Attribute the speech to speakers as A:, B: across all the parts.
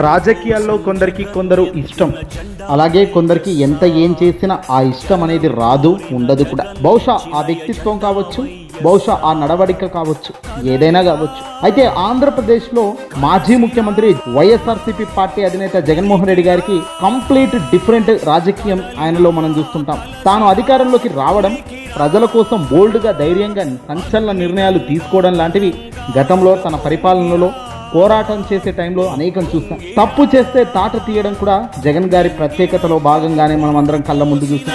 A: రాజకీయాల్లో కొందరు ఇష్టం, అలాగే కొందరికి ఎంత ఏం చేసినా ఆ ఇష్టం అనేది రాదు, ఉండదు కూడా. బహుశా ఆ వ్యక్తిత్వం కావచ్చు, బహుశా ఆ నడవడిక కావచ్చు, ఏదైనా కావచ్చు. అయితే ఆంధ్రప్రదేశ్లో మాజీ ముఖ్యమంత్రి వైఎస్ఆర్సీపీ పార్టీ అధినేత జగన్మోహన్ రెడ్డి గారికి కంప్లీట్ డిఫరెంట్ రాజకీయం ఆయనలో మనం చూస్తుంటాం. తాను అధికారంలోకి రావడం, ప్రజల కోసం బోల్డ్గా ధైర్యంగా సంచలన నిర్ణయాలు తీసుకోవడం లాంటివి గతంలో తన పరిపాలనలో పోరాటం చేసే టైంలో అనేకం చూస్తాం. తప్పు చేస్తే తాట తీయడం కూడా జగన్ గారి ప్రత్యేకతలో భాగంగానే మనం అందరం కళ్ళ ముందు చూస్తాం.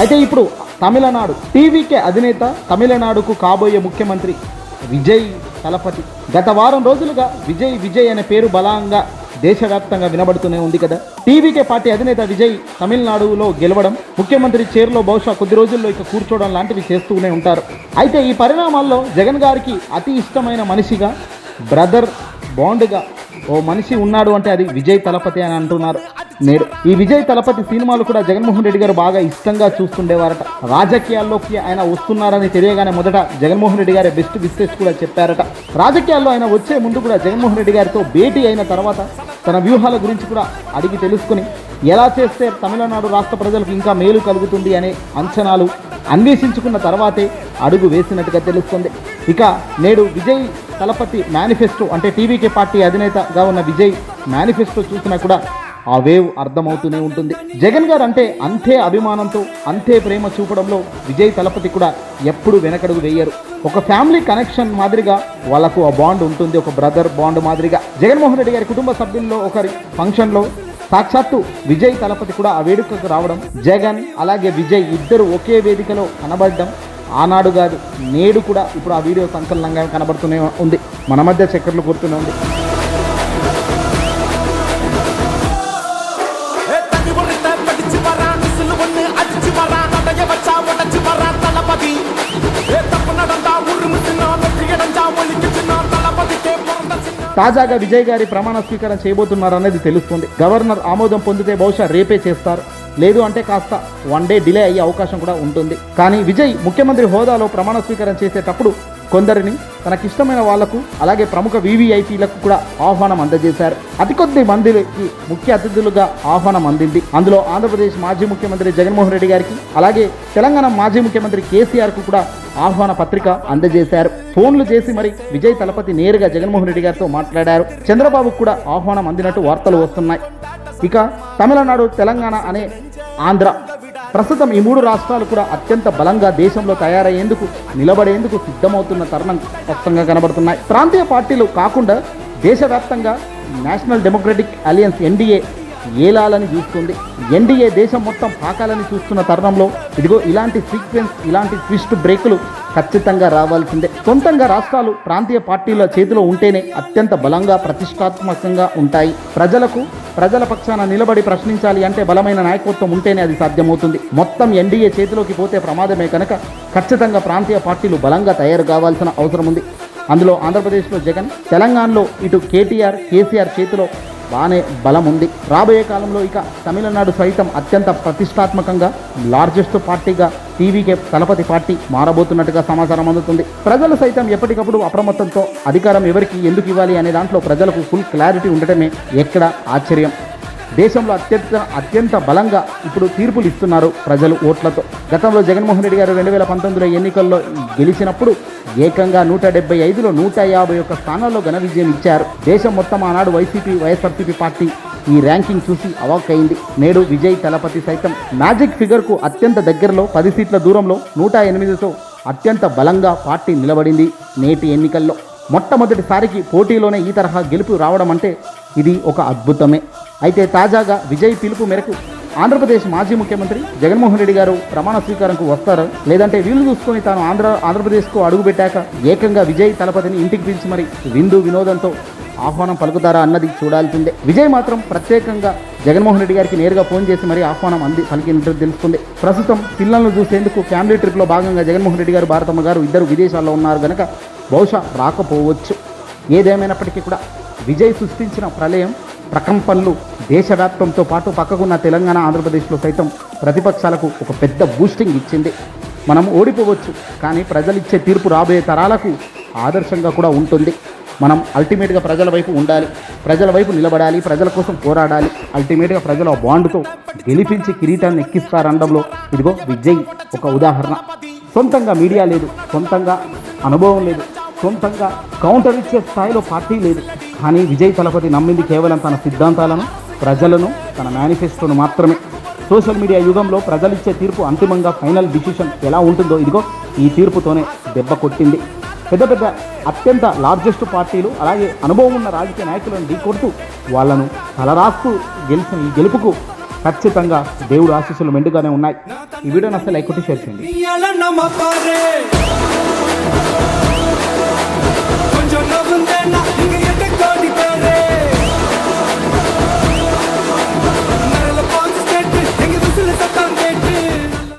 A: అయితే ఇప్పుడు తమిళనాడు టీవీకే అధినేత, తమిళనాడుకు కాబోయే ముఖ్యమంత్రి విజయ్ తలపతి. గత వారం రోజులుగా విజయ్ అనే పేరు బలంగా దేశవ్యాప్తంగా వినబడుతూనే ఉంది కదా. టీవీకే పార్టీ అధినేత విజయ్ తమిళనాడులో గెలవడం, ముఖ్యమంత్రి చైర్లో బహుశా కొద్ది రోజుల్లో ఇక కూర్చోవడం లాంటివి చేస్తూనే ఉంటారు. అయితే ఈ పరిణామాల్లో జగన్ గారికి అతి ఇష్టమైన మనిషిగా, బ్రదర్ బాండ్గా ఓ మనిషి ఉన్నాడు అంటే అది విజయ్ తలపతి అని అంటున్నారు. నేడు ఈ విజయ్ తలపతి సినిమాలు కూడా జగన్మోహన్ రెడ్డి గారు బాగా ఇష్టంగా చూస్తుండేవారట. రాజకీయాల్లోకి ఆయన వస్తున్నారని తెలియగానే మొదట జగన్మోహన్ రెడ్డి గారి బెస్ట్ విషెస్ కూడా చెప్పారట. రాజకీయాల్లో ఆయన వచ్చే ముందు కూడా జగన్మోహన్ రెడ్డి గారితో భేటీ అయిన తర్వాత తన వ్యూహాల గురించి కూడా అడిగి తెలుసుకుని ఎలా చేస్తే తమిళనాడు రాష్ట్ర ప్రజలకు ఇంకా మేలు కలుగుతుంది అనే అంచనాలు అన్వేషించుకున్న తర్వాతే అడుగు వేసినట్టుగా తెలుస్తుంది. ఇక నేడు విజయ్ తలపతి మేనిఫెస్టో, అంటే టీవీకే పార్టీ అధినేతగా ఉన్న విజయ్ మేనిఫెస్టో చూసినా కూడా ఆ వేవ్ అర్థమవుతూనే ఉంటుంది. జగన్ గారు అంటే అంతే అభిమానంతో, అంతే ప్రేమ చూపడంలో విజయ్ తలపతి కూడా ఎప్పుడు వెనకడుగు వేయరు. ఒక ఫ్యామిలీ కనెక్షన్ మాదిరిగా వాళ్ళకు ఆ బాండ్ ఉంటుంది, ఒక బ్రదర్ బాండ్ మాదిరిగా. జగన్మోహన్ రెడ్డి గారి కుటుంబ సభ్యుల్లో ఒకరి ఫంక్షన్లో సాక్షాత్తు విజయ్ తలపతి కూడా ఆ వేడుకకు రావడం, జగన్ అలాగే విజయ్ ఇద్దరు ఒకే వేదికలో కనబడడం ఆనాడు కాదు నేడు కూడా ఇప్పుడు ఆ వీడియో సంచలనంగా కనబడుతూనే ఉంది, మన మధ్య చక్కర్లు కొడుతూనే ఉంది. తాజాగా విజయ్ గారి ప్రమాణ స్వీకారం చేయబోతున్నారనేది తెలుస్తుంది. గవర్నర్ ఆమోదం పొందితే బహుశా రేపే చేస్తారు, లేదు అంటే కాస్త 1 డే డిలే అయ్యే అవకాశం కూడా ఉంటుంది. కానీ విజయ్ ముఖ్యమంత్రి హోదాలో ప్రమాణ స్వీకారం చేసేటప్పుడు కొందరిని తనకిష్టమైన వాళ్లకు, అలాగే ప్రముఖ VVIPలకు కూడా ఆహ్వానం అందజేశారు. అతి కొద్ది మందికి ముఖ్య అతిథులుగా ఆహ్వానం అందింది. అందులో ఆంధ్రప్రదేశ్ మాజీ ముఖ్యమంత్రి జగన్మోహన్ రెడ్డి గారికి, అలాగే తెలంగాణ మాజీ ముఖ్యమంత్రి KCRకు కూడా ఆహ్వాన పత్రిక అందజేశారు. ఫోన్లు చేసి మరి విజయ్ తలపతి నేరుగా జగన్మోహన్ రెడ్డి గారితో మాట్లాడారు. చంద్రబాబుకు కూడా ఆహ్వానం అందినట్టు వార్తలు వస్తున్నాయి. ఇక తమిళనాడు, తెలంగాణ అనే ఆంధ్ర, ప్రస్తుతం ఈ 3 రాష్ట్రాలు కూడా అత్యంత బలంగా దేశంలో తయారయ్యేందుకు, నిలబడేందుకు సిద్ధమవుతున్న తరుణం స్పష్టంగా కనబడుతున్నాయి. ప్రాంతీయ పార్టీలు కాకుండా దేశవ్యాప్తంగా నేషనల్ డెమోక్రటిక్ అలయన్స్ NDA ఏలాలని చూస్తుంది. NDA దేశం మొత్తం పాకాలని చూస్తున్న తరుణంలో ఇదిగో ఇలాంటి సీక్వెన్స్, ఇలాంటి ట్విస్ట్ బ్రేకులు ఖచ్చితంగా రావాల్సిందే. సొంతంగా రాష్ట్రాలు ప్రాంతీయ పార్టీల చేతిలో ఉంటేనే అత్యంత బలంగా, ప్రతిష్టాత్మకంగా ఉంటాయి. ప్రజల పక్షాన నిలబడి ప్రశ్నించాలి అంటే బలమైన నాయకత్వం ఉంటేనే అది సాధ్యమవుతుంది. మొత్తం NDA చేతిలోకి పోతే ప్రమాదమే కనుక ఖచ్చితంగా ప్రాంతీయ పార్టీలు బలంగా తయారు కావాల్సిన అవసరం ఉంది. అందులో ఆంధ్రప్రదేశ్లో జగన్, తెలంగాణలో ఇటు KCR చేతిలో బాగానే బలం ఉంది. రాబోయే కాలంలో ఇక తమిళనాడు సైతం అత్యంత ప్రతిష్టాత్మకంగా లార్జెస్ట్ పార్టీగా టీవీకే తలపతి పార్టీ మారబోతున్నట్టుగా సమాచారం అందుతుంది. ప్రజలు సైతం ఎప్పటికప్పుడు అప్రమత్తంతో అధికారం ఎవరికి ఎందుకు ఇవ్వాలి అనే దాంట్లో ప్రజలకు ఫుల్ క్లారిటీ ఉండటమే ఎక్కడ ఆశ్చర్యం. దేశంలో అత్యంత బలంగా ఇప్పుడు తీర్పులు ఇస్తున్నారు ప్రజలు ఓట్లతో. గతంలో జగన్మోహన్ రెడ్డి గారు 2019లో ఎన్నికల్లో గెలిచినప్పుడు ఏకంగా 175లో 151 స్థానాల్లో ఘన విజయం ఇచ్చారు. దేశం మొత్తం ఆనాడు వైఎస్ఆర్సీపీ పార్టీ ఈ ర్యాంకింగ్ చూసి అవాక్కయింది. నేడు విజయ్ తలపతి సైతం మ్యాజిక్ ఫిగర్కు అత్యంత దగ్గరలో 10 సీట్ల దూరంలో 108తో అత్యంత బలంగా పార్టీ నిలబడింది. నేటి ఎన్నికల్లో మొట్టమొదటిసారికి పోటీలోనే ఈ తరహా గెలుపు రావడం అంటే ఇది ఒక అద్భుతమే. అయితే తాజాగా విజయ్ పిలుపు మేరకు ఆంధ్రప్రదేశ్ మాజీ ముఖ్యమంత్రి జగన్మోహన్ రెడ్డి గారు ప్రమాణ స్వీకారంకు వస్తారు, లేదంటే వీళ్ళు చూసుకొని తాను ఆంధ్రప్రదేశ్కు అడుగుపెట్టాక ఏకంగా విజయ్ తలపతిని ఇంటికి పిలిచి మరి వినోదంతో ఆహ్వానం పలుకుతారా అన్నది చూడాల్సిందే. విజయ్ మాత్రం ప్రత్యేకంగా జగన్మోహన్ రెడ్డి గారికి నేరుగా ఫోన్ చేసి మరీ ఆహ్వానం పలికినట్టు తెలుస్తుంది. ప్రస్తుతం పిల్లలను చూసేందుకు ఫ్యామిలీ ట్రిప్లో భాగంగా జగన్మోహన్ రెడ్డి గారు, భారతమ్మ గారు ఇద్దరు విదేశాల్లో ఉన్నారు కనుక బహుశా రాకపోవచ్చు. ఏదేమైనప్పటికీ కూడా విజయ్ సృష్టించిన ప్రళయం, ప్రకంపనలు దేశవ్యాప్తంతో పాటు పక్కకున్న తెలంగాణ, ఆంధ్రప్రదేశ్లో సైతం ప్రతిపక్షాలకు ఒక పెద్ద బూస్టింగ్ ఇచ్చింది. మనం ఓడిపోవచ్చు, కానీ ప్రజలిచ్చే తీర్పు రాబోయే తరాలకు ఆదర్శంగా కూడా ఉంటుంది. మనం అల్టిమేట్గా ప్రజల వైపు ఉండాలి, ప్రజల వైపు నిలబడాలి, ప్రజల కోసం పోరాడాలి. అల్టిమేట్గా ప్రజలు ఆ బాండ్తో గెలిపించి కిరీటాన్ని ఎక్కిస్తారనడంలో ఇదిగో విజయ్ ఒక ఉదాహరణ. సొంతంగా మీడియా లేదు, సొంతంగా అనుభవం లేదు, సొంతంగా కౌంటర్ ఇచ్చే స్థాయిలో పార్టీ లేదు. కానీ విజయ్ తలపతి నమ్మింది కేవలం తన సిద్ధాంతాలను, ప్రజలను, తన మేనిఫెస్టోను మాత్రమే. సోషల్ మీడియా యుగంలో ప్రజలిచ్చే తీర్పు అంతిమంగా ఫైనల్ డిసిషన్ ఎలా ఉంటుందో ఇదిగో ఈ తీర్పుతోనే దెబ్బ కొట్టింది. పెద్ద పెద్ద అత్యంత లార్జెస్ట్ పార్టీలు అలాగే అనుభవం ఉన్న రాజకీయ నాయకులను ఢీకొడుతూ వాళ్లను తలరాస్తూ గెలిచిన ఈ గెలుపుకు ఖచ్చితంగా దేవుడు ఆశీస్సులు మెండుగానే ఉన్నాయి. ఈ వీడియోని అసలు లైక్ కొట్టి షేర్ చేయండి.